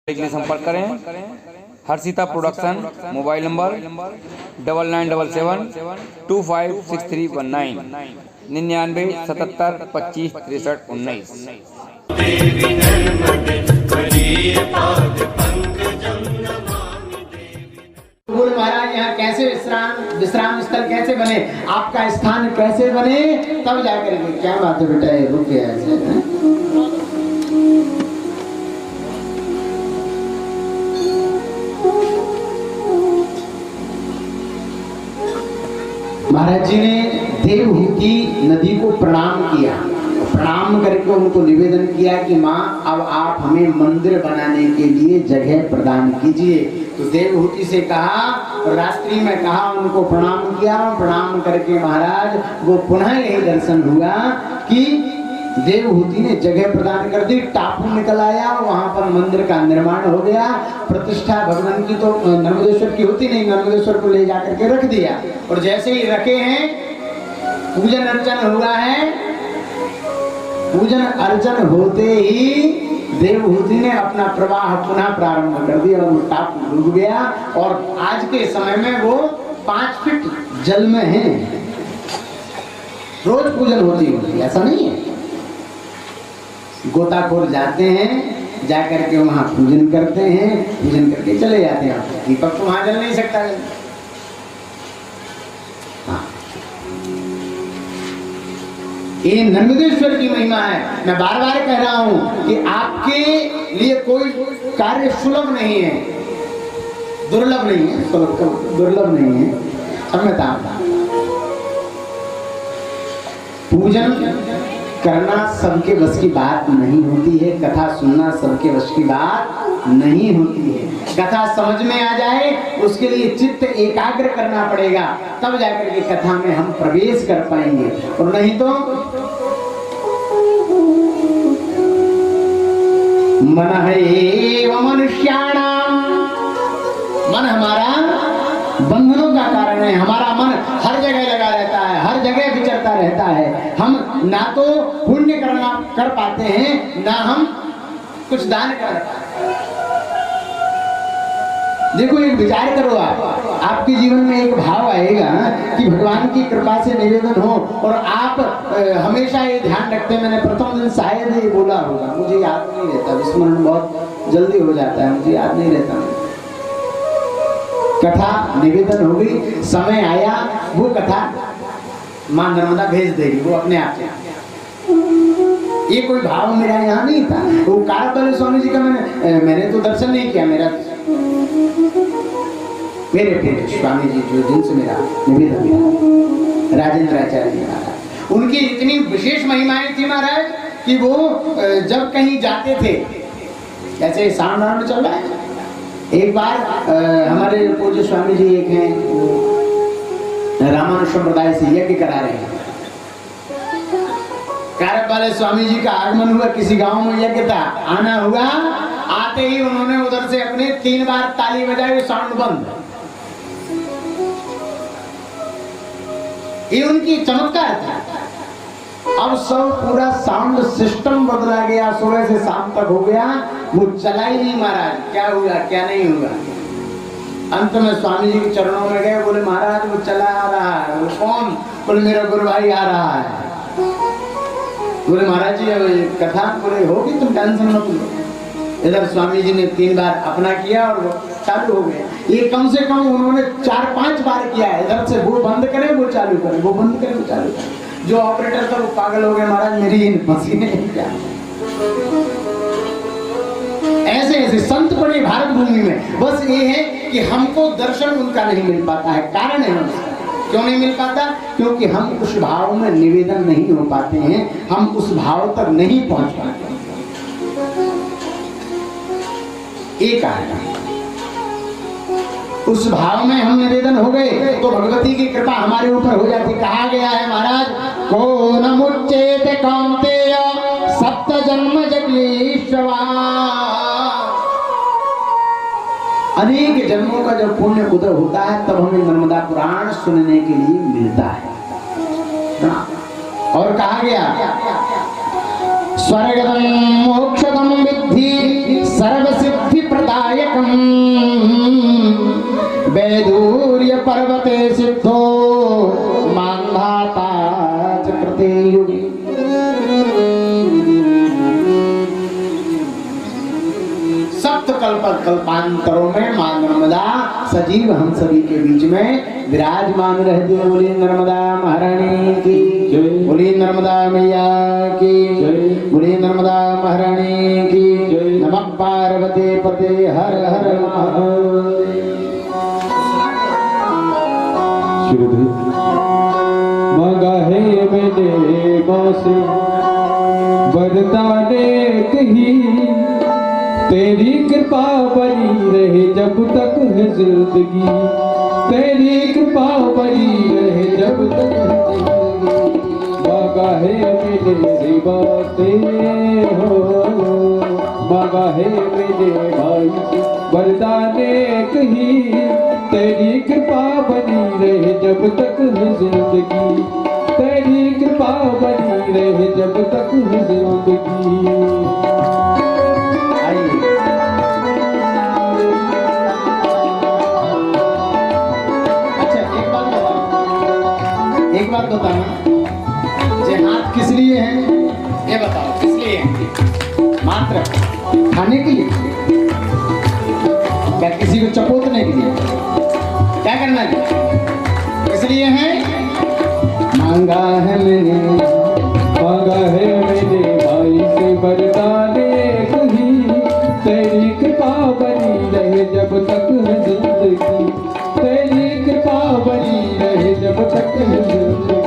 के लिए संपर्क करें। Harshita production, mobile number 9977256319, 9977256319। बोले महाराज यहाँ कैसे विश्राम स्थल कैसे बने, आपका स्थान कैसे बने, तब जाकर के क्या बात है बेटा, ये रुक गया ऐसे। महाराज जी ने देवहूति नदी को प्रणाम किया, प्रणाम करके उनको निवेदन किया कि माँ अब आप हमें मंदिर बनाने के लिए जगह प्रदान कीजिए। तो देवहूति से कहा, रात्रि में कहा, उनको प्रणाम किया। प्रणाम करके महाराज वो पुनः यही दर्शन हुआ कि देवहूति ने जगह प्रदान कर दी, टापू निकल आया, वहां पर मंदिर का निर्माण हो गया। प्रतिष्ठा भगवान की तो नर्मदेश्वर की होती नहीं, नर्मदेश्वर को ले जाकर के रख दिया। और जैसे ही रखे हैं, पूजन अर्चन हुआ है, पूजन अर्चन होते ही देवहूति ने अपना प्रवाह पुनः प्रारंभ कर दिया और वो टापू डूब गया। और आज के समय में वो 5 फीट जल में है। रोज पूजन होती, ऐसा नहीं है। गोताखोर जाते हैं, जाकर के वहां पूजन करते हैं, पूजन करके चले जाते हैं। दीपक तो वहां जल नहीं सकता। हाँ, ये नर्मदेश्वर की महिमा है। मैं बार बार कह रहा हूं कि आपके लिए कोई कार्य सुलभ नहीं है, दुर्लभ नहीं है, दुर्लभ नहीं है। क्षमता पूजन करना सबके बस की बात नहीं होती है, कथा सुनना सबके बस की बात नहीं होती है। कथा समझ में आ जाए उसके लिए चित्त एकाग्र करना पड़ेगा, तब जाकर के कथा में हम प्रवेश कर पाएंगे। और नहीं तो मन है मनुष्याणाम, मन हमारा बंधनों का कारण है। हमारा मन हर जगह लगा रहता है, हर जगह विचरता रहता है। हम ना तो पुण्य करना कर पाते हैं, ना हम कुछ दान कर पाते हैं। देखो, एक विचार करो, आपके जीवन में एक भाव आएगा कि भगवान की कृपा से निवेदन हो, और आप हमेशा ये ध्यान रखते, मैंने प्रथम दिन शायद ये बोला होगा, मुझे याद नहीं रहता, विस्मरण बहुत जल्दी हो जाता है, मुझे याद नहीं रहता। कथा निवेदन हो गई, समय आया, वो कथा मां नर्मदा भेज देगी, वो अपने आप से। ये कोई भाव मेरा यहाँ नहीं था। वो कारबल स्वामी जी का मैंने तो दर्शन नहीं किया। मेरे पूज्य स्वामी जी जो जिनसे मेरा निवेदन था, राजेंद्र आचार्य जी महाराज, उनकी इतनी विशेष महिमाएं थी महाराज कि वो जब कहीं जाते थे, जैसे सावन में चल रहा है, एक बार हमारे पूज्य स्वामी जी एक हैं, रामानुज संप्रदाय से यज्ञ करा रहे हैं। कारक वाले स्वामी जी का आगमन हुआ, किसी गांव में यज्ञ था, आना हुआ। आते ही उन्होंने उधर से अपने 3 बार ताली बजाई, साउंड बंद। ये उनकी चमत्कार था। अब सब पूरा साउंड सिस्टम बदला गया, सुबह से शाम तक हो गया, वो चला ही नहीं महाराज। क्या हुआ क्या नहीं हुआ। अंत में स्वामी जी के चरणों में गए, बोले महाराज वो चला आ रहा है। बोले कौन? बोले मेरा गुरु भाई आ रहा है। बोले महाराज जी कथा, बोले होगी, तुम टेंशन मत लो। इधर स्वामी जी ने 3 बार अपना किया और वो चालू हो गया। ये कम से कम उन्होंने 4-5 बार किया है। इधर से वो बंद करे वो चालू करे, वो बंद करे वो चालू करे। जो ऑपरेटर था वो पागल हो गया, महाराज मेरी मशीनें क्या। ऐसे ऐसे संत पड़े भारत भूमि में। बस ये है कि हमको दर्शन उनका नहीं मिल पाता है। कारण है उसका। क्यों नहीं मिल पाता? क्योंकि हम उस भाव में निवेदन नहीं हो पाते हैं, हम उस भाव तक नहीं पहुंच पाते। एक कारण, उस भाव में हम निवेदन हो गए तो भगवती की कृपा हमारे ऊपर हो जाती। कहा गया है महाराज, को न मुच्चेत कौन्तेय सप्त जन्म जगलीश्वरा। अनेक जन्मों का जब पुण्य उदय होता है तब हमें नर्मदा पुराण सुनने के लिए मिलता है। और कहा गया, स्वर्गदम मोक्षदम विद्धि सर्व सिद्धि पर्वते सिद्धो मांधाता च कृते युगे। सप्त कल्पांतरों में मां नर्मदा सजीव हम सभी के बीच में विराजमान रहते हैं। बोलिए नर्मदा महारानी की जय, बोलिए नर्मदा मैया की जय, बोलिए नर्मदा महारानी की जय। नमः पार्वती पते हर हर महादेव। मगाहे मैंने मौसे बरदाने कही, तेरी कृपा बनी रहे जब तक है जिंदगी, तेरी कृपा बनी रहे जब तक है जिंदगी। मगाहे मेरे बातें हो, मगाहे मेरे भाई बरदाने कही, तेरी कृपा बनी रहे जब तक है जिंदगी, तेरी कृपा बनी रहे जब तक है जिंदगी। एक बात बताना, ये हाथ किस लिए है? ये बताओ किस लिए है? मात्र खाने के लिए या किसी को चपोतने के लिए? क्या करना है? किस लिए है? मांगा है मैंने, मांगा है मैंने भाई से बरदाने कही, तेरी कृपा बनी रहे जब तक है जिंदगी, तेरी कृपा बनी रहे जब तक है जिंदगी।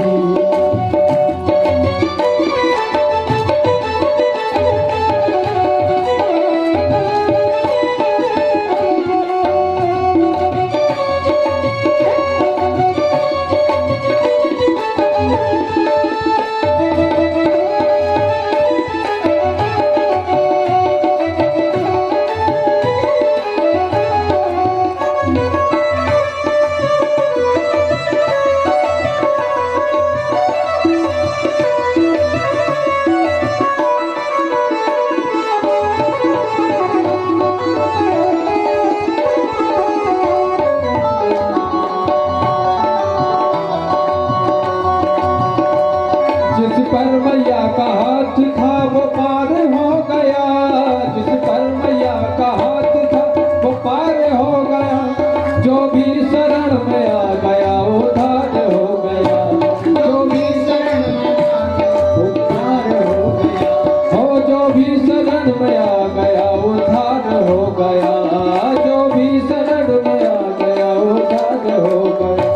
जिस पर मैया का हाथ था वो पार हो गया, जिस पर मैया का हाथ था वो पार हो गया, जो भी शरण में आ गया वो धार हो गया, जो भी शरण में आ गया वो धार हो गया, हो जो भी शरण में आ गया वो धार हो गया, जो भी शरण में आ गया वो धार हो गया।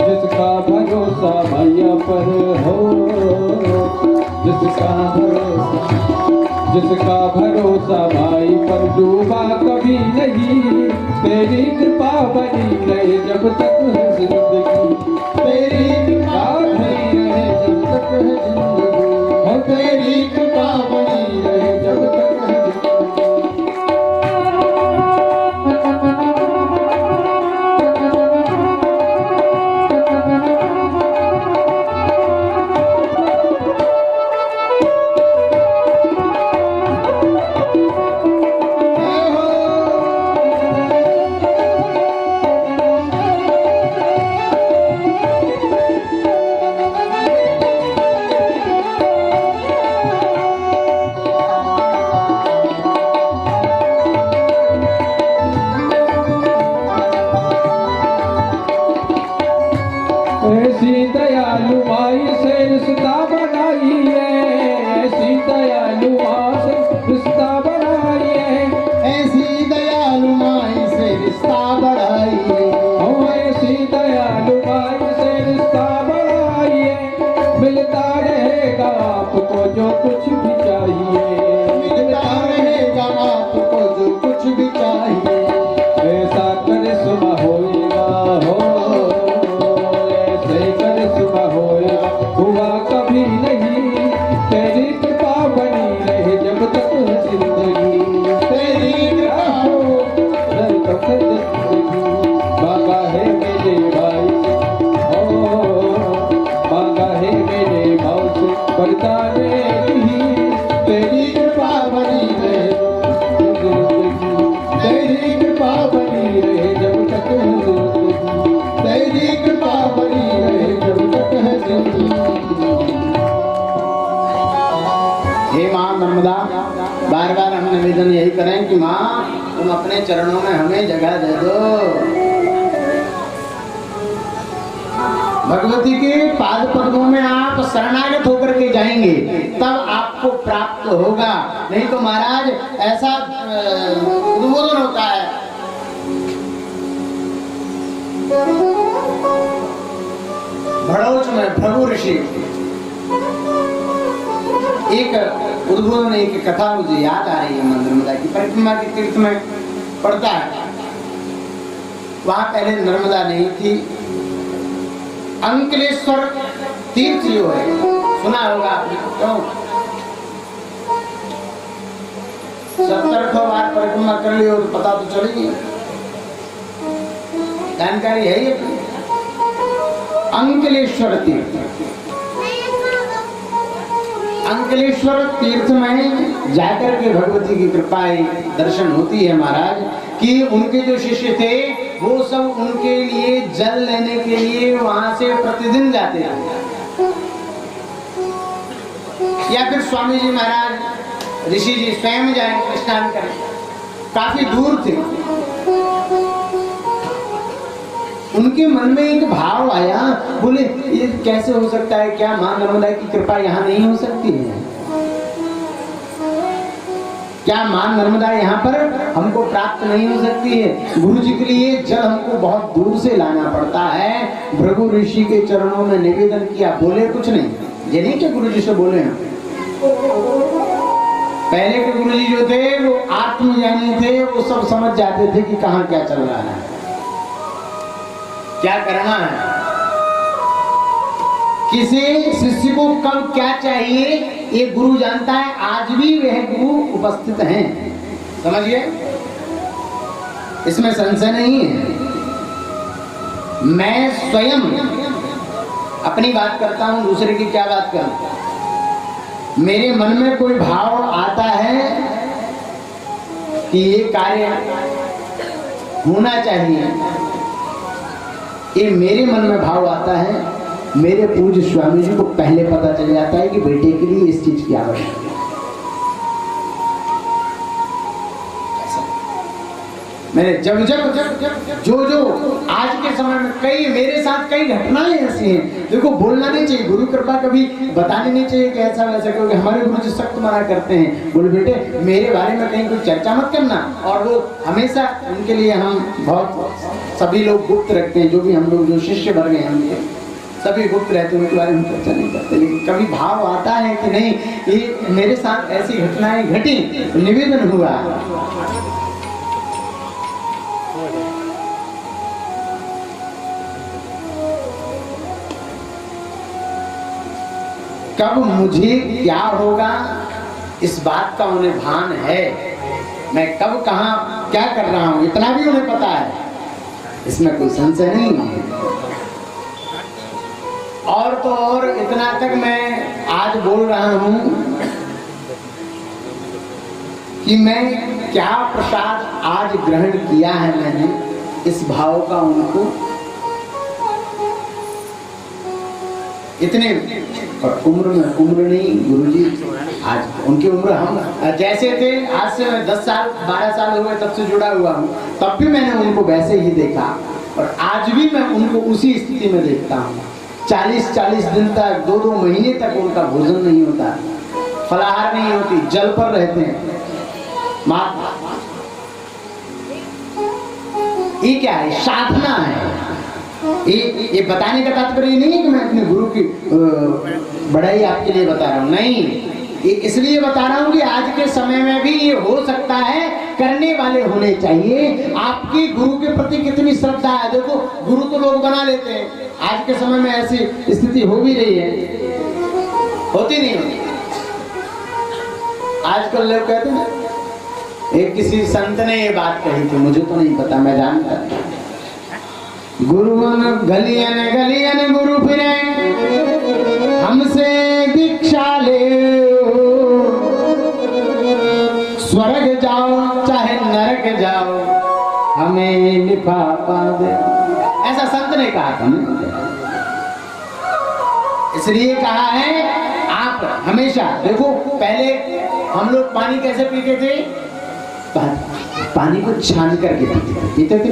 जिसका भरोसा मैया पर हो, जिसका भरोसा भाई पर डूबा कभी नहीं, तेरी कृपा बनी रहे जब तक है जिंदगी, तेरी कृपा बनी रहे जब तक है जिंदगी, हो तेरी कृपा बनी रहे जब तक है जिंदगी। निवेदन यही करें कि माँ तुम अपने चरणों में हमें जगह दे दो। भगवती के पाद पद्मों में आप शरणागत होकर के जाएंगे तब आपको प्राप्त होगा। नहीं तो महाराज ऐसा उद्बोधन होता है। भड़ोच में भृगु ऋषि एक उद्बोधन, एक कथा मुझे याद आ रही है। नर्मदा की परिक्रमा के तीर्थ में पड़ता है। वहां पहले नर्मदा नहीं थी। अंकलेश्वर तीर्थ जो है सुना होगा आपने, क्यों 70 बार परिक्रमा कर लियो तो पता तो चलेगी, जानकारी है ये। अंकलेश्वर तीर्थ, अंकलेश्वर तीर्थ में जाकर के भगवती की कृपा दर्शन होती है महाराज कि उनके जो शिष्य थे वो सब उनके लिए जल लेने के लिए वहां से प्रतिदिन जाते हैं। या फिर स्वामी जी महाराज ऋषि जी स्वयं जाए स्नान करें, काफी दूर थे। उनके मन में एक भाव आया, बोले ये कैसे हो सकता है, क्या मां नर्मदा की कृपा यहाँ नहीं हो सकती है? क्या मां नर्मदा यहाँ पर हमको प्राप्त नहीं हो सकती है? गुरु जी के लिए जल हमको बहुत दूर से लाना पड़ता है। भृगु ऋषि के चरणों में निवेदन किया, बोले कुछ नहीं। ये नहीं कि गुरु जी से बोले हैं। पहले के गुरु जी जो थे वो आत्मज्ञानी थे, वो सब समझ जाते थे कि कहाँ क्या चल रहा है, क्या करना है, किसी शिष्य को कब क्या चाहिए ये गुरु जानता है। आज भी वह गुरु उपस्थित हैं, समझिए, इसमें संशय नहीं है। मैं स्वयं अपनी बात करता हूं, दूसरे की क्या बात करूं। मेरे मन में कोई भाव आता है कि ये कार्य होना चाहिए, ये मेरे मन में भाव आता है। मेरे पूज्य स्वामी जी को पहले पता चल जाता है कि बेटे के लिए इस चीज की आवश्यकता है। मैंने जब जब जब जब जो जो आज के समय में कई मेरे साथ कई घटनाएं ऐसी हैं। देखो बोलना नहीं चाहिए, गुरु कृपा कभी बतानी नहीं चाहिए कि ऐसा वैसा, क्योंकि हमारे गुरु जी सख्त मना करते हैं। बोले बेटे मेरे बारे में कहीं कोई चर्चा मत करना। और वो हमेशा उनके लिए हम बहुत सभी लोग गुप्त रखते हैं। जो भी हम लोग जो शिष्य वर्ग हैं उनके सभी गुप्त रहते हैं, उनके बारे में चर्चा नहीं करते। लेकिन कभी भाव आता है कि नहीं ये मेरे साथ ऐसी घटनाएं घटी, निवेदन हुआ। कब मुझे क्या होगा इस बात का उन्हें भान है। मैं कब कहाँ क्या कर रहा हूं इतना भी उन्हें पता है, इसमें कोई संशय नहीं है। और तो और इतना तक मैं आज बोल रहा हूं कि मैं क्या प्रसाद आज ग्रहण किया है मैंने, इस भाव का उनको इतने उम्र नहीं गुरुजी, आज उनकी उम्र हम जैसे थे, आज से 10 साल 12 साल हुए तब से जुड़ा हुआ हूँ, तब भी मैंने उनको वैसे ही देखा और आज भी मैं उनको उसी स्थिति में देखता हूँ। 40-40 दिन तक 2-2 महीने तक उनका भोजन नहीं होता, फलाहार नहीं होती, जल पर रहते हैं। ये क्या है? साधना है। ये बताने का तात्पर्य नहीं है कि मैं अपने गुरु की बड़ाई आपके लिए बता रहा हूँ, नहीं, ये इसलिए बता रहा हूँ कि आज के समय में भी ये हो सकता है, करने वाले होने चाहिए। आपकी गुरु के प्रति कितनी श्रद्धा है। देखो गुरु तो लोग बना लेते हैं, आज के समय में ऐसी स्थिति हो भी रही है, होती नहीं होती। आजकल लोग कहते हैं, एक किसी संत ने ये बात कही थी, मुझे तो नहीं पता, मैं जानता गुरुवन गलियन गलियन गुरु फिरे, हमसे दीक्षा ले, स्वर्ग जाओ चाहे नरक जाओ, हमें लिफाफा दे। ऐसा संत ने कहा था। इसलिए कहा है आप हमेशा देखो, पहले हम लोग पानी कैसे पीते थे, पानी को छान करके पीते थे।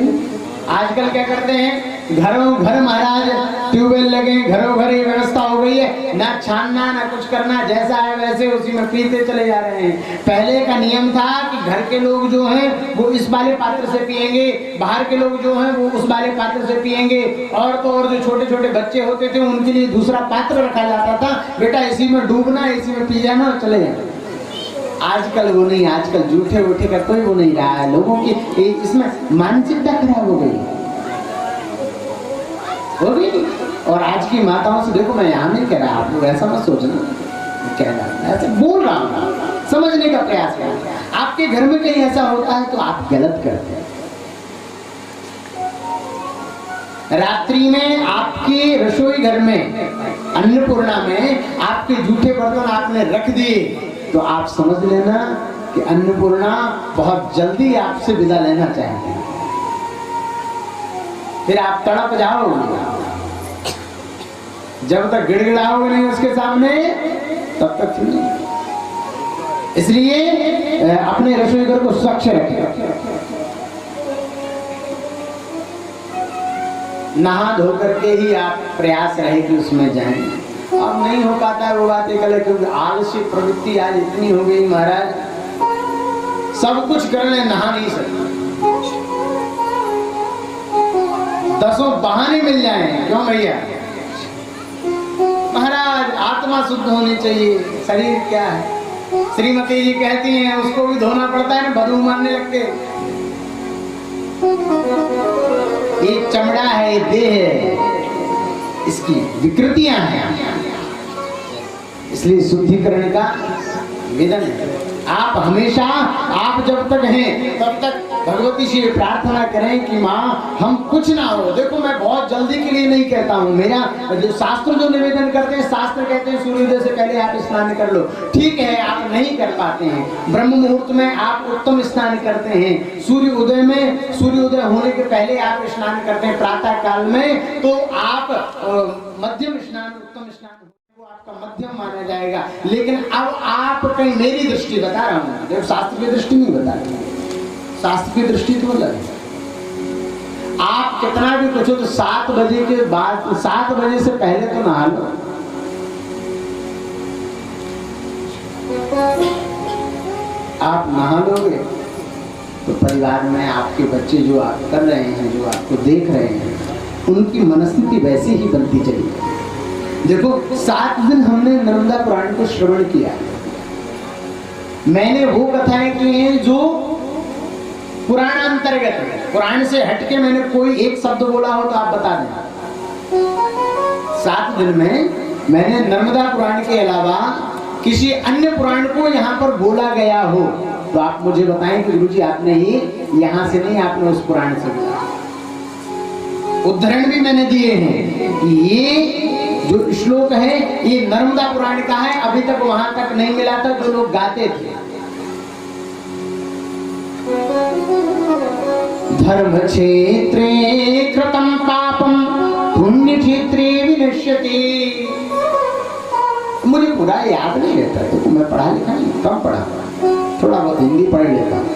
आजकल क्या करते हैं, घरों घर महाराज ट्यूबवेल लगे, घरों घर ये व्यवस्था हो गई है, ना छानना ना कुछ करना, जैसा है वैसे उसी में पीते चले जा रहे हैं। पहले का नियम था कि घर के लोग जो हैं वो इस वाले पात्र से पिएंगे, बाहर के लोग जो हैं वो उस वाले पात्र से पिएंगे, और तो और जो छोटे छोटे बच्चे होते थे उनके लिए दूसरा पात्र रखा जाता था, बेटा इसी में डूबना, इसी में पी जाना और चले जाना। आजकल वो नहीं, आजकल जूठे उठे का कोई वो नहीं रहा है। लोगों की इसमें मानसिकता खराब हो गई। और आज की माताओं से देखो, मैं यहाँ नहीं कह रहा, आप लोग ऐसा मत सोचना, कह रहा ऐसे बोल रहा हूँ, समझने का प्रयास करें। आपके घर में कहीं ऐसा होता है तो आप गलत करते हैं। रात्रि में आपके रसोई घर में, अन्नपूर्णा में आपके जूठे बर्तन आपने रख दिए, तो आप समझ लेना कि अन्नपूर्णा बहुत जल्दी आपसे विदा लेना चाहते हैं। फिर आप तड़प जाओगे, जब तक गिड़गिड़ाओगे नहीं उसके सामने तब तक नहीं। इसलिए अपने रसोई घर को स्वच्छ रखें, नहा धो करके ही आप प्रयास रहे कि उसमें जाएं। अब नहीं हो पाता है वो बात एक अलग, क्योंकि आलसी प्रवृत्ति आज इतनी हो गई महाराज, सब कुछ कर ले, नहा नहीं सकते, दसों बहाने मिल जाएं। क्यों भैया महाराज, आत्मा शुद्ध होनी चाहिए, शरीर क्या है, श्रीमती जी कहती हैं उसको भी धोना पड़ता है ना, बदबू मारने लगते। ये चमड़ा है, ये देह है, इसकी विकृतियां हैं, इसलिए शुद्धिकरण का विधान है। आप हमेशा, आप जब तक हैं तब तक भगवती से प्रार्थना करें कि माँ हम कुछ ना हो। देखो मैं बहुत जल्दी के लिए नहीं कहता हूँ, मेरा जो शास्त्र जो निवेदन करते हैं, शास्त्र कहते हैं सूर्योदय से पहले आप स्नान कर लो, ठीक है आप नहीं कर पाते हैं, ब्रह्म मुहूर्त में आप उत्तम स्नान करते हैं, सूर्योदय में, सूर्योदय होने के पहले आप स्नान करते हैं प्रातः काल में, तो आप मध्यम स्नान, उत्तम स्नान आपका मध्यम माना जाएगा। लेकिन अब आप कहीं, मेरी दृष्टि बता रहा हूँ, देखो शास्त्र की दृष्टि नहीं बता रहा, शास्त्र की दृष्टि तो अलग है। आप कितना भी कुछ हो तो 7 बजे के बाद, 7 बजे से पहले तो नहा लो। आप नहा लोगे तो परिवार में आपके बच्चे जो आप कर रहे हैं, जो आपको देख रहे हैं, उनकी मनस्थिति वैसे ही बनती चली। देखो 7 दिन हमने नर्मदा पुराण को श्रवण किया, मैंने वो कथाएं की हैं जो पुराण अंतर्गत है, पुराण से हटके मैंने कोई एक शब्द बोला हो तो आप बता दें। 7 दिन में मैंने नर्मदा पुराण के अलावा किसी अन्य पुराण को यहाँ पर बोला गया हो तो आप मुझे बताएं कि गुरुजी आपने ये यहाँ से नहीं, आपने उस पुराण से बोला। उदाहरण भी मैंने दिए हैं कि ये जो श्लोक है ये नर्मदा पुराण का है, अभी तक वहां तक नहीं मिला था जो लोग गाते थे। धर्म क्षेत्रे कृतं पापम पुण्य क्षेत्रे विनश्यति। मुझे पूरा याद नहीं रहता, तो मैं पढ़ा लिखा नहीं, कम पढ़ा, थोड़ा बहुत हिंदी पढ़ लेता हूँ।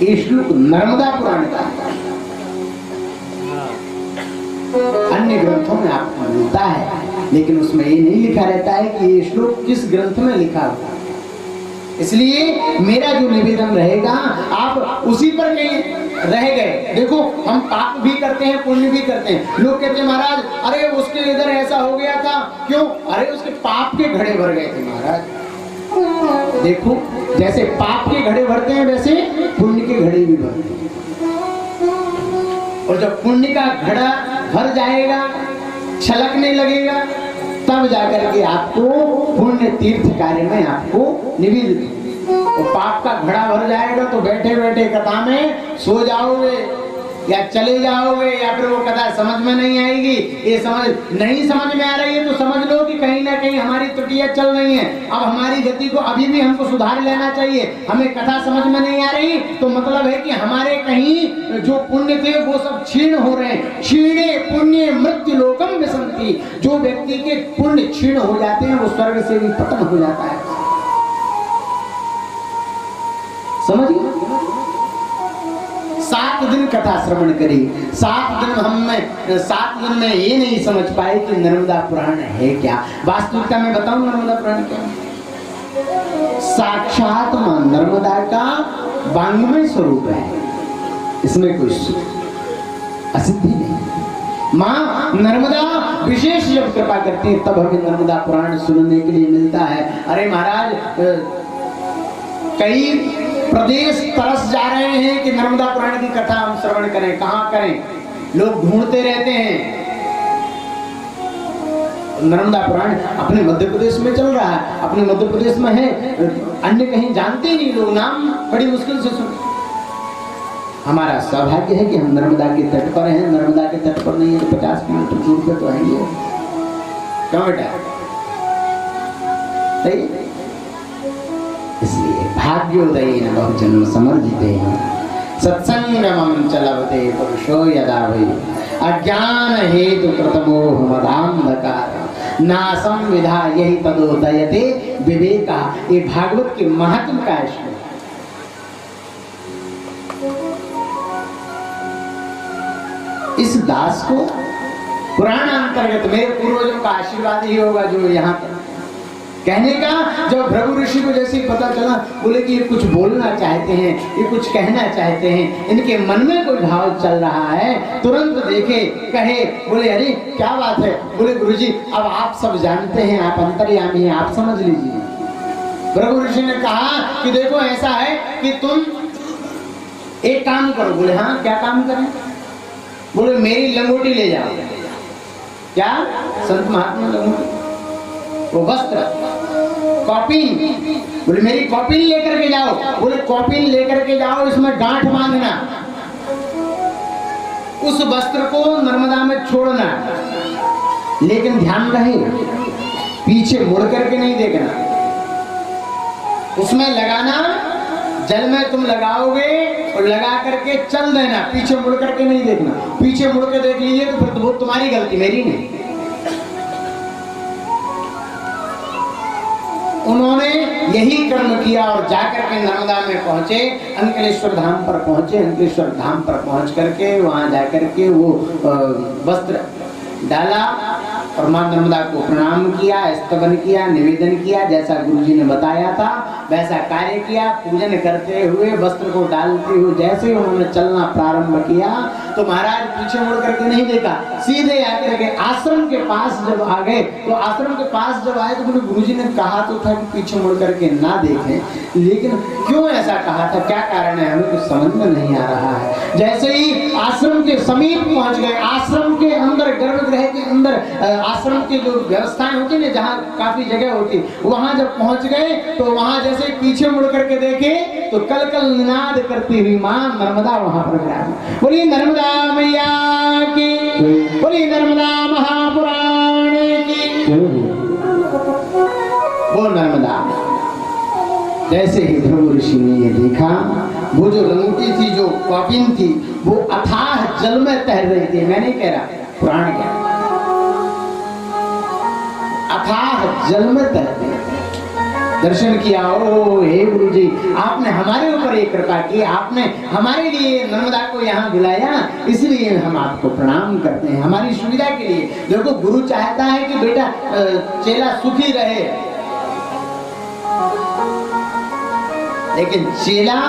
ये श्लोक नर्मदा पुराण का अन्य ग्रंथों में आपको मिलता है, लेकिन उसमें ये नहीं लिखा रहता है कि ये श्लोक किस ग्रंथ में लिखा हुआ। इसलिए मेरा जो निवेदन रहेगा, आप उसी पर नहीं रह गए। देखो हम पाप भी करते हैं, पुण्य भी करते हैं। लोग कहते हैं महाराज अरे उसके इधर ऐसा हो गया था, क्यों? अरे उसके पाप के घड़े भर गए थे महाराज। देखो जैसे पाप के घड़े भरते हैं वैसे पुण्य के घड़े भी भरते हैं, और जब पुण्य का घड़ा भर जाएगा, छलकने लगेगा, तब जाकर के आपको पुण्य तीर्थ कार्य में आपको निवेदित। और पाप का घड़ा भर जाएगा तो बैठे बैठे कथा में सो जाओगे, या चले जाओगे या फिर वो कथा समझ में नहीं आएगी। ये नहीं समझ में आ रही है तो समझ लो कि कहीं ना कहीं हमारी त्रुटियां चल रही हैं। अब हमारी गति को अभी भी हमको सुधार लेना चाहिए। हमें कथा समझ में नहीं आ रही तो मतलब है कि हमारे कहीं जो पुण्य थे वो सब क्षीण हो रहे हैं। क्षीणे पुण्य मृत्यु लोकम विसंति। जो व्यक्ति के पुण्य क्षीण हो जाते हैं वो स्वर्ग से भी पतन हो जाता है। समझिए, 7 दिन कथा श्रवण करी, 7 दिन में ये नहीं समझ पाए कि नर्मदा पुराण है क्या। वास्तविकता में बताऊं नर्मदा पुराण क्या, साक्षात मां नर्मदा का वांग्मय स्वरूप है। इसमें कोई असिद्धि नहीं। मां नर्मदा विशेष जब कृपा करती है तब हमें नर्मदा पुराण सुनने के लिए मिलता है। अरे महाराज, कई प्रदेश तरस जा रहे हैं कि नर्मदा पुराण की कथा हम श्रवण करें। कहां करें, लोग ढूंढते रहते हैं। नर्मदा पुराण अपने मध्य प्रदेश में चल रहा है, अपने मध्य प्रदेश में है, अन्य कहीं जानते ही नहीं लोग, नाम बड़ी मुश्किल से सुन। हमारा सौभाग्य है कि हम नर्मदा के तट पर हैं। नर्मदा के तट पर नहीं है तो 50 किलोमीटर दूर पे तो आएंगे। क्यों बेटा, सही। इसलिए भाग्योदयेन बहुजन्म समर्जितेन सत्संगमं च लभते पुरुषो यदा वै अज्ञान हेतु कृतमोह मदान्धकार नासं विधाय तदोदयते विवेका। ये भागवत के महत्व का श्लोक। इस दास को पुराण अंतर्गत मेरे पूर्वजों का आशीर्वाद ही होगा जो यहाँ कहने का। जब भृगु ऋषि को जैसे पता चला, बोले कि ये कुछ बोलना चाहते हैं, ये कुछ कहना चाहते हैं, इनके मन में कोई भाव चल रहा है। तुरंत देखे, कहे, बोले अरे क्या बात है। बोले गुरुजी अब आप सब जानते हैं, आप अंतर्यामी हैं, आप समझ लीजिए। भृगु ऋषि ने कहा कि देखो ऐसा है कि तुम एक काम करो। बोले हाँ क्या काम करें। बोले मेरी लंगोटी ले जाओ। क्या संत महात्मा लंगोटी, वो वस्त्र, कॉपिन। बोले मेरी कॉपिन लेकर के जाओ। बोले कॉपिन लेकर के जाओ, इसमें गांठ बांधना, उस वस्त्र को नर्मदा में छोड़ना, लेकिन ध्यान रहे पीछे मुड़ करके नहीं देखना। उसमें लगाना, जल में तुम लगाओगे और लगा करके चल देना, पीछे मुड़ करके नहीं देखना। पीछे मुड़ के देख लीजिए तो फिर वो तुम्हारी गलती, मेरी नहीं। उन्होंने यही कर्म किया और जाकर के नर्मदा में पहुंचे, अंकलेश्वर धाम पर पहुंचे। अंकलेश्वर धाम पर पहुंच करके वहां जाकर के वो वस्त्र डाला और मां नर्मदा को प्रणाम किया, स्तवन किया, निवेदन किया। जैसा गुरुजी ने बताया था वैसा कार्य किया। पूजन करते हुए, वस्त्र को डालते हुए जैसे उन्होंने चलना प्रारंभ किया तो महाराज पीछे मुड़ करके नहीं देखा, सीधे आकर के आश्रम के पास जब आ गए तो आश्रम के पास जब आए तो बोले गुरुजी ने कहा तो था कि पीछे मुड़ करके ना देखें, लेकिन क्यों ऐसा कहा था, क्या कारण है, हमें कुछ समझ में नहीं आ रहा है। जैसे ही आश्रम के समीप पहुंच गए, आश्रम के अंदर, गर्भगृह के अंदर आश्रम की जो व्यवस्थाएं होती है, जहाँ काफी जगह होती, वहां जब पहुंच गए तो वहां जैसे पीछे मुड़ करके देखे तो कल कल निनाद करती हुई मां नर्मदा वहां पर विराजमान। बोली नर्मदा मैया की, बोली नर्मदा महापुराण की। वो नर्मदा जैसे ही भृगु ऋषि ने ये देखा, वो जो लंगोटी थी, जो कॉपिन थी, वो अथाह जल में तैर रही थी। मैं नहीं कह रहा, पुराण क्या, अथाह जल में तैर रही थी। दर्शन किया, ओ हे गुरु जी, आपने हमारे ऊपर एक कृपा की, आपने हमारे लिए नर्मदा को यहाँ बुलाया, इसलिए हम आपको प्रणाम करते हैं, हमारी सुविधा के लिए। देखो गुरु चाहता है कि बेटा चेला सुखी रहे, लेकिन चेला,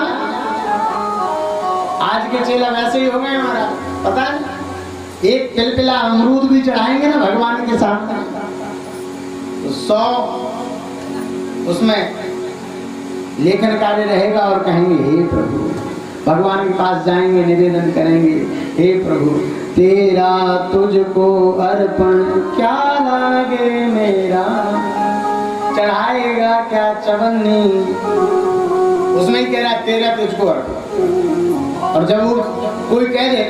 आज के चेला वैसे ही हो गए हमारा, पता है, एक पिलपिला अमरूद भी चढ़ाएंगे ना भगवान के सामने तो 100 उसमें लेखन कार्य रहेगा और कहेंगे हे प्रभु, भगवान के पास जाएंगे, निवेदन करेंगे, हे प्रभु तेरा तुझको अर्पण क्या लागे मेरा, चढ़ाएगा क्या चवन्नी, उसमें ही कह रहा तेरा तुझको अर्पण। और जब वो कोई कह दे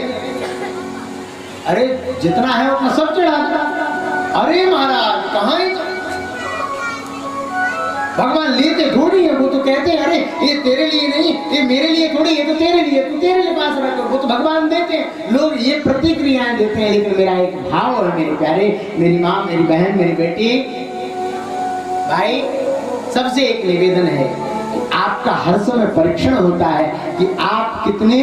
अरे जितना है उतना सब चढ़ा दो, अरे महाराज कहाँ है, भगवान लेते थोड़ी है, वो तो कहते हैं अरे ये तेरे लिए नहीं, ये मेरे लिए थोड़ी है, तो तेरे लिए, तू तेरे लिए पास रख, वो तो भगवान देते हैं। लोग ये प्रतिक्रियाएं देते हैं, लेकिन मेरा एक भाव है मेरे प्यारे, मेरी माँ, मेरी बहन, मेरी बेटी, भाई सबसे एक निवेदन है कि आपका हर समय परीक्षण होता है कि आप कितने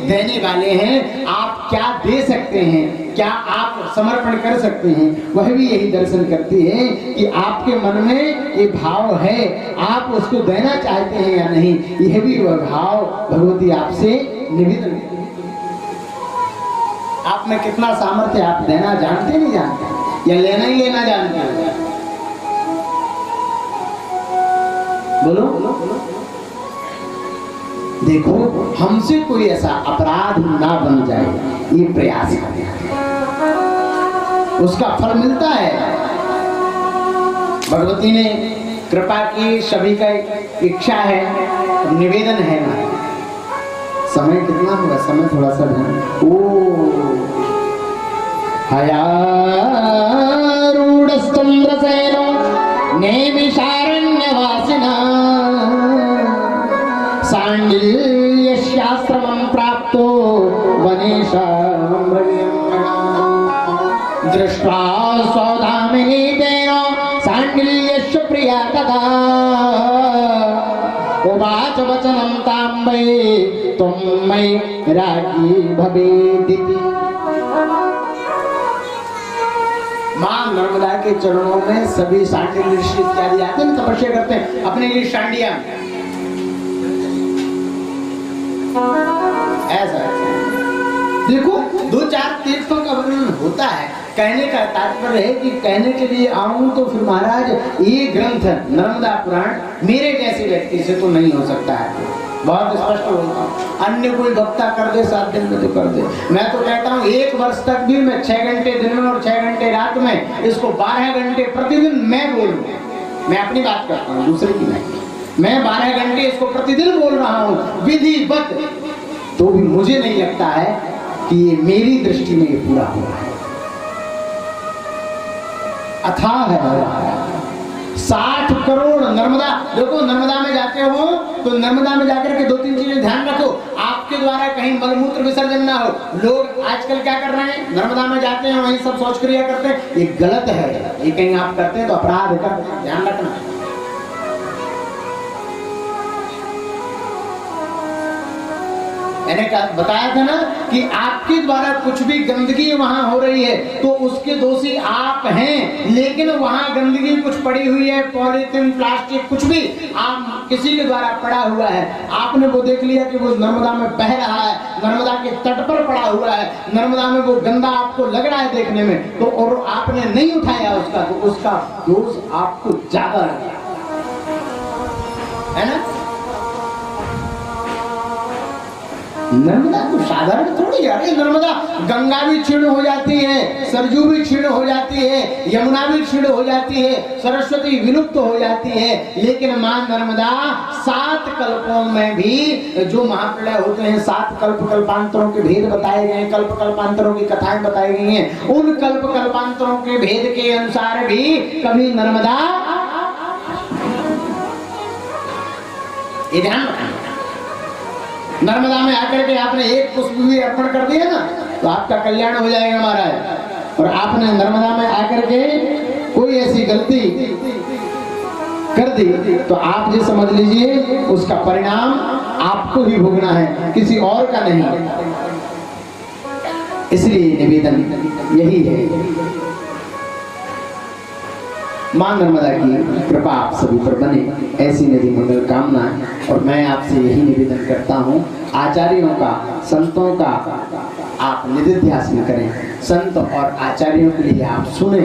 देने वाले हैं, आप क्या दे सकते हैं, क्या आप समर्पण कर सकते हैं। वह भी यही दर्शन करती है कि आपके मन में ये भाव है, आप उसको देना चाहते हैं या नहीं। यह भी वह भाव भगवती आपसे निवेदन करती है। आप में कितना सामर्थ्य, आप देना जानते नहीं जानते, या लेना ही लेना जानते हैं? बोलो देखो, हमसे कोई ऐसा अपराध ना बन जाए, ये प्रयास करें, उसका फल मिलता है। भगवती ने कृपा की, सभी का इच्छा है, निवेदन है ना। समय कितना होगा, समय थोड़ा सा ध्यान। ओ हयारूढ़स्तम्रसेनो नैमिषारण्यवासिना सांडिल्यश्याश्रमं प्राप्तो वनेशामृगं दृष्ट्वा सौदामिनी तेन सांडिल्यस्य प्रिया तदा उवाच वचनं ताम्बै त्वं मयि राज्ञी भवेदिति। मां नर्मदा के चरणों में सभी सांडिल्य ऋषि इत्यादि आते हैं, तपस्या करते हैं अपने लिए सांडिया। ऐसा देखो, दो चार तीर्थों का वर्णन होता है। कहने का तात्पर्य है कि कहने के लिए आऊं तो फिर महाराज ये ग्रंथ नर्मदा पुराण मेरे जैसे व्यक्ति से तो नहीं हो सकता है, बहुत स्पष्ट होगा। अन्य कोई वक्ता कर दे 7 दिन में तो कर दे, मैं तो कहता हूँ 1 वर्ष तक भी मैं 6 घंटे दिन में और 6 घंटे रात में इसको 12 घंटे प्रतिदिन मैं बोलूं। मैं अपनी बात करता हूँ, दूसरे की नहीं। मैं 12 घंटे इसको प्रतिदिन बोल रहा हूँ विधिवत, तो भी मुझे नहीं लगता है कि ये मेरी दृष्टि में ये पूरा हुआ है। अथाह है 60 करोड़ नर्मदा। देखो नर्मदा में जाते हो तो नर्मदा में जाकर के 2-3 चीजें ध्यान रखो, आपके द्वारा कहीं मलमूत्र विसर्जन ना हो। लोग आजकल क्या कर रहे हैं, नर्मदा में जाते हैं वहीं सब शौच क्रिया करते हैं, ये गलत है। ये कहीं आप करते हैं तो अपराध का ध्यान रखना। मैंने बताया था ना कि आपके द्वारा कुछ भी गंदगी वहां हो रही है तो उसके दोषी आप हैं, लेकिन वहां गंदगी कुछ पड़ी हुई है, पॉलीथीन, प्लास्टिक, कुछ भी आप किसी के द्वारा पड़ा हुआ है, आपने वो देख लिया कि वो नर्मदा में बह रहा है, नर्मदा के तट पर पड़ा हुआ है, नर्मदा में वो गंदा आपको लग रहा है देखने में, तो और आपने नहीं उठाया उसका, तो उसका दोष आपको ज्यादा लगा, है ना। नर्मदा तो साधारण थोड़ी है। अरे नर्मदा, गंगा भी क्षीण हो जाती है, सरजू भी क्षीण हो जाती है, यमुना भी क्षीण हो जाती है, सरस्वती विलुप्त हो जाती है, लेकिन मां नर्मदा 7 कल्पों में भी जो महाप्रलय होते हैं, 7 कल्प कल्पांतरों के भेद बताए गए, कल्प कल्पांतरों की कथाएं बताई गई हैं, उन कल्प कल्पांतरों के भेद के अनुसार भी कभी नर्मदा, ये ध्यान रखना, नर्मदा में आकर के आपने एक पुष्प भी अर्पण कर दिया ना तो आपका कल्याण हो जाएगा महाराज। और आपने नर्मदा में आकर के कोई ऐसी गलती कर दी तो आप ये समझ लीजिए उसका परिणाम आपको ही भोगना है, किसी और का नहीं। इसलिए निवेदन यही है, मां नर्मदा की कृपा आप सभी पर बने, ऐसी मेरी मंगल कामना है। और मैं आपसे यही निवेदन करता हूँ, आचार्यों का, संतों का आप निधिध्यासन करें, संत और आचार्यों के लिए आप सुने।